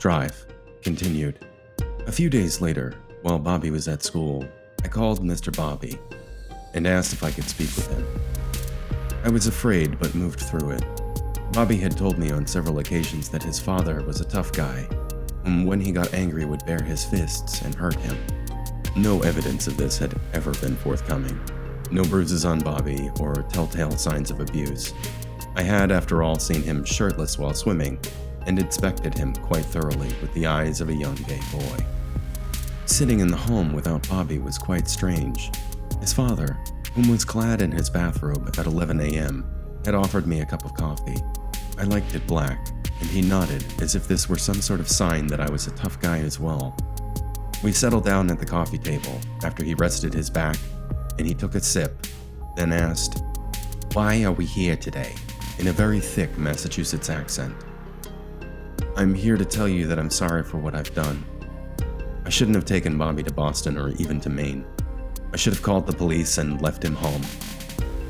Drive continued. A few days later, while Bobby was at school, I called Mr. Bobby and asked if I could speak with him. I was afraid, but moved through it. Bobby had told me on several occasions that his father was a tough guy, whom when he got angry would bare his fists and hurt him. No evidence of this had ever been forthcoming. No bruises on Bobby or telltale signs of abuse. I had, after all, seen him shirtless while swimming and inspected him quite thoroughly with the eyes of a young gay boy. Sitting in the home without Bobby was quite strange. His father, whom was clad in his bathrobe at 11 a.m., had offered me a cup of coffee. I liked it black, and he nodded as if this were some sort of sign that I was a tough guy as well. We settled down at the coffee table after he rested his back, and he took a sip, then asked, "Why are we here today?" in a very thick Massachusetts accent. "I'm here to tell you that I'm sorry for what I've done. I shouldn't have taken Bobby to Boston or even to Maine. I should have called the police and left him home.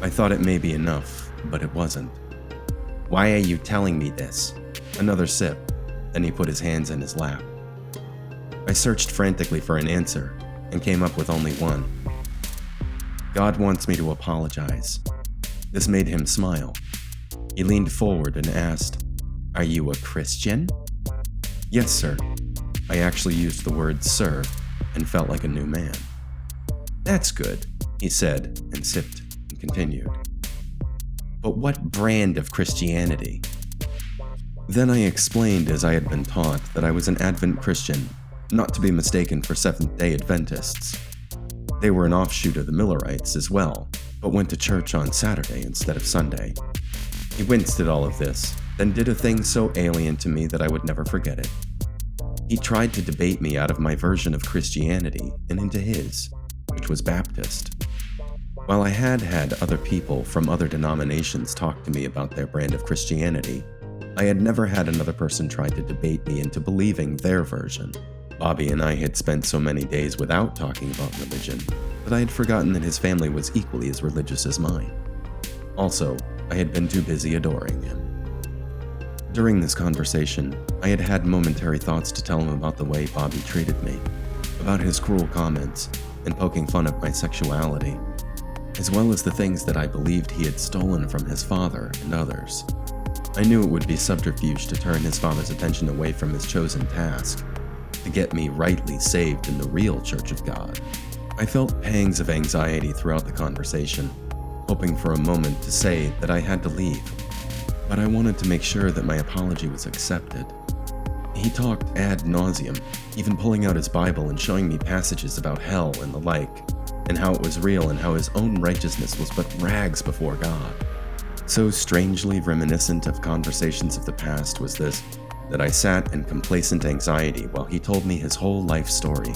I thought it may be enough, but it wasn't." "Why are you telling me this?" Another sip, then he put his hands in his lap. I searched frantically for an answer and came up with only one. "God wants me to apologize." This made him smile. He leaned forward and asked, "Are you a Christian?" "Yes, sir." I actually used the word sir and felt like a new man. "That's good," he said and sipped and continued. "But what brand of Christianity?" Then I explained as I had been taught that I was an Advent Christian, not to be mistaken for Seventh-day Adventists. They were an offshoot of the Millerites as well, but went to church on Saturday instead of Sunday. He winced at all of this, then did a thing so alien to me that I would never forget it. He tried to debate me out of my version of Christianity and into his, which was Baptist. While I had other people from other denominations talk to me about their brand of Christianity, I had never had another person try to debate me into believing their version. Bobby and I had spent so many days without talking about religion that I had forgotten that his family was equally as religious as mine. Also, I had been too busy adoring him. During this conversation, I had had momentary thoughts to tell him about the way Bobby treated me, about his cruel comments and poking fun at my sexuality, as well as the things that I believed he had stolen from his father and others. I knew it would be subterfuge to turn his father's attention away from his chosen task, to get me rightly saved in the real Church of God. I felt pangs of anxiety throughout the conversation, hoping for a moment to say that I had to leave, but I wanted to make sure that my apology was accepted. He talked ad nauseum, even pulling out his Bible and showing me passages about hell and the like, and how it was real and how his own righteousness was but rags before God. So strangely reminiscent of conversations of the past was this, that I sat in complacent anxiety while he told me his whole life story,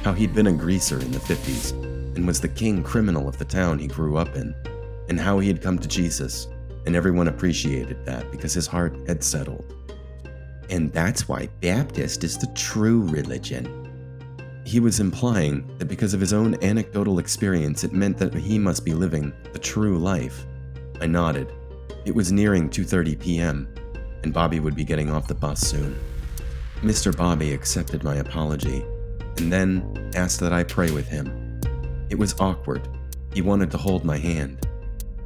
how he'd been a greaser in the 50s and was the king criminal of the town he grew up in, and how he had come to Jesus, and everyone appreciated that because his heart had settled. "And that's why Baptist is the true religion." He was implying that because of his own anecdotal experience, it meant that he must be living the true life. I nodded. It was nearing 2:30 p.m., and Bobby would be getting off the bus soon. Mr. Bobby accepted my apology, and then asked that I pray with him. It was awkward. He wanted to hold my hand.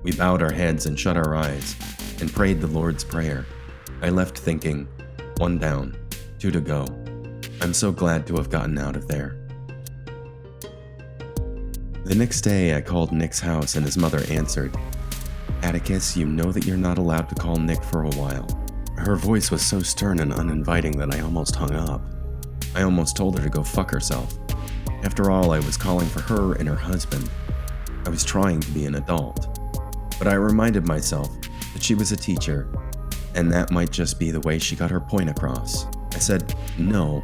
We bowed our heads and shut our eyes, and prayed the Lord's Prayer. I left thinking, 1 down, 2 to go. I'm so glad to have gotten out of there. The next day, I called Nick's house and his mother answered. "Atticus, you know that you're not allowed to call Nick for a while." Her voice was so stern and uninviting that I almost hung up. I almost told her to go fuck herself. After all, I was calling for her and her husband. I was trying to be an adult. But I reminded myself that she was a teacher, and that might just be the way she got her point across. I said, "No,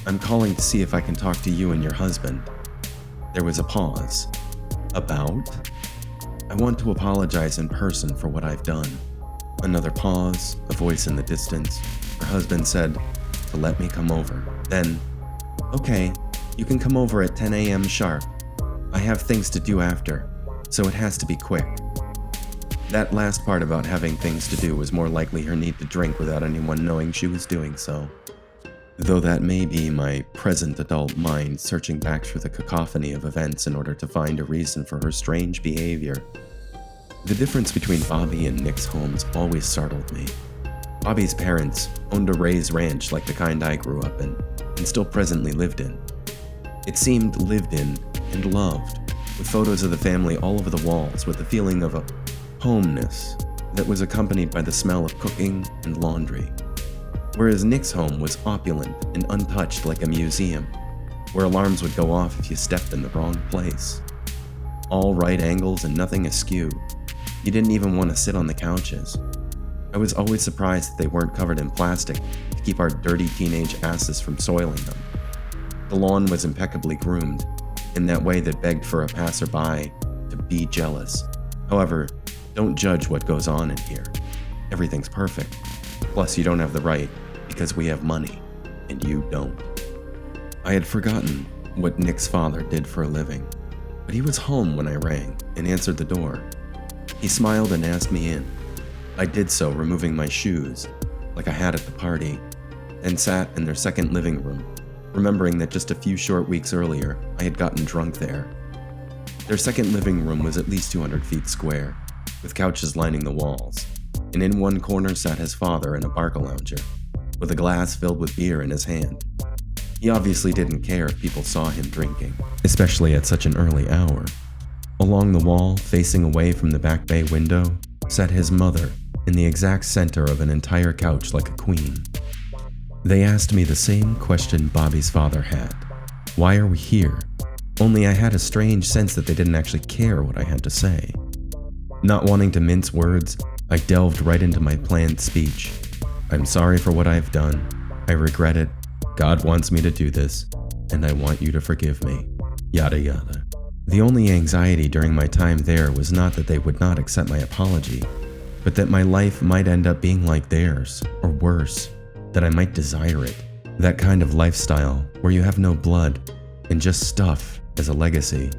I'm calling to see if I can talk to you and your husband." There was a pause. "About?" "I want to apologize in person for what I've done." Another pause, a voice in the distance. Her husband said, to let me come over. Then, "Okay, you can come over at 10 a.m. sharp. I have things to do after, so it has to be quick." That last part about having things to do was more likely her need to drink without anyone knowing she was doing so. though that may be my present adult mind searching back through the cacophony of events in order to find a reason for her strange behavior. The difference between Bobby and Nick's homes always startled me. Bobby's parents owned a raised ranch like the kind I grew up in, and still presently lived in. It seemed lived in and loved, with photos of the family all over the walls, with the feeling of a homeness that was accompanied by the smell of cooking and laundry. Whereas Nick's home was opulent and untouched like a museum, where alarms would go off if you stepped in the wrong place. All right angles and nothing askew. You didn't even want to sit on the couches. I was always surprised that they weren't covered in plastic to keep our dirty teenage asses from soiling them. The lawn was impeccably groomed, in that way that begged for a passerby to be jealous. However, don't judge what goes on in here. Everything's perfect. Plus, you don't have the right, because we have money, and you don't. I had forgotten what Nick's father did for a living, but he was home when I rang and answered the door. He smiled and asked me in. I did so, removing my shoes, like I had at the party, and sat in their second living room, remembering that just a few short weeks earlier, I had gotten drunk there. Their second living room was at least 200 feet square, with couches lining the walls, and in one corner sat his father in a Barcalounger, with a glass filled with beer in his hand. He obviously didn't care if people saw him drinking, especially at such an early hour. Along the wall, facing away from the back bay window, sat his mother in the exact center of an entire couch like a queen. They asked me the same question Bobby's father had. Why are we here? Only I had a strange sense that they didn't actually care what I had to say. Not wanting to mince words, I delved right into my planned speech. I'm sorry for what I've done. I regret it. God wants me to do this, and I want you to forgive me. Yada yada. The only anxiety during my time there was not that they would not accept my apology, but that my life might end up being like theirs, or worse, that I might desire it. That kind of lifestyle where you have no blood and just stuff as a legacy,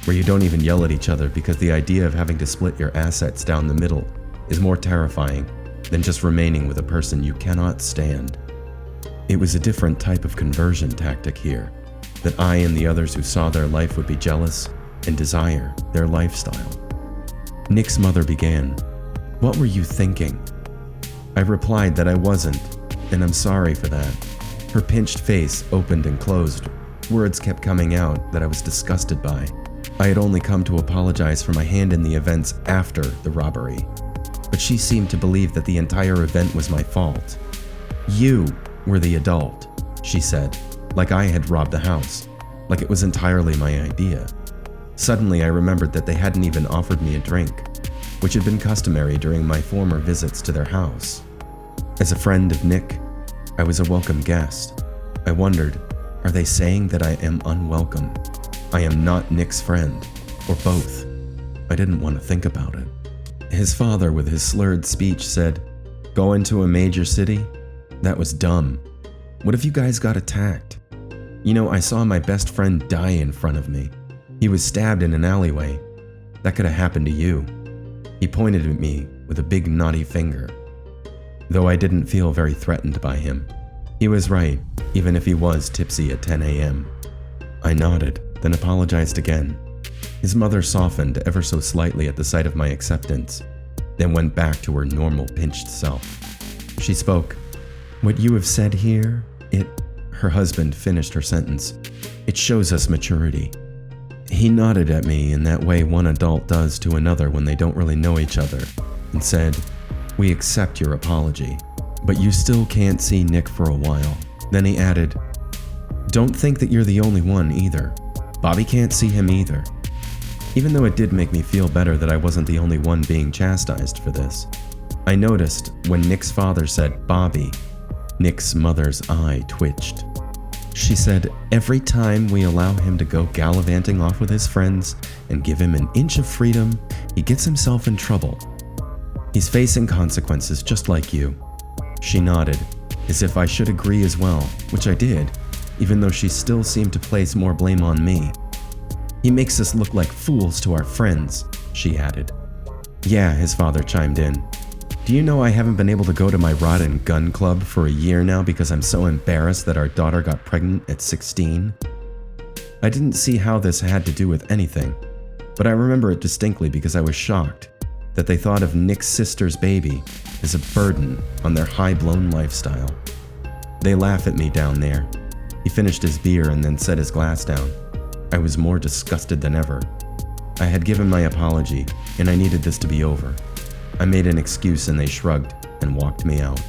where you don't even yell at each other because the idea of having to split your assets down the middle is more terrifying than just remaining with a person you cannot stand. It was a different type of conversion tactic here, that I and the others who saw their life would be jealous and desire their lifestyle. Nick's mother began, "What were you thinking?" I replied that I wasn't, and I'm sorry for that. Her pinched face opened and closed. Words kept coming out that I was disgusted by. I had only come to apologize for my hand in the events after the robbery, but she seemed to believe that the entire event was my fault. "You were the adult," she said, like I had robbed the house, like it was entirely my idea. Suddenly I remembered that they hadn't even offered me a drink, which had been customary during my former visits to their house. As a friend of Nick, I was a welcome guest. I wondered, are they saying that I am unwelcome? I am not Nick's friend, or both. I didn't want to think about it. His father, with his slurred speech, said, "Go into a major city? That was dumb. What if you guys got attacked? You know, I saw my best friend die in front of me. He was stabbed in an alleyway. That could have happened to you." He pointed at me with a big naughty finger. Though I didn't feel very threatened by him. He was right, even if he was tipsy at 10 a.m. I nodded, then apologized again. His mother softened ever so slightly at the sight of my acceptance, then went back to her normal pinched self. She spoke. "What you have said here, her husband finished her sentence. "It shows us maturity." He nodded at me in that way one adult does to another when they don't really know each other, and said, "We accept your apology, but you still can't see Nick for a while." Then he added, "Don't think that you're the only one either. Bobby can't see him either." Even though it did make me feel better that I wasn't the only one being chastised for this, I noticed when Nick's father said Bobby, Nick's mother's eye twitched. She said, "Every time we allow him to go gallivanting off with his friends and give him an inch of freedom, he gets himself in trouble. He's facing consequences just like you." She nodded, as if I should agree as well, which I did, even though she still seemed to place more blame on me. "He makes us look like fools to our friends," she added. "Yeah," his father chimed in. Do you know I haven't been able to go to my rod and gun club for a year now because I'm so embarrassed that our daughter got pregnant at 16? I didn't see how this had to do with anything, but I remember it distinctly because I was shocked that they thought of Nick's sister's baby as a burden on their high-blown lifestyle. They laugh at me down there. He finished his beer and then set his glass down. I was more disgusted than ever. I had given my apology, and I needed this to be over. I made an excuse and they shrugged and walked me out.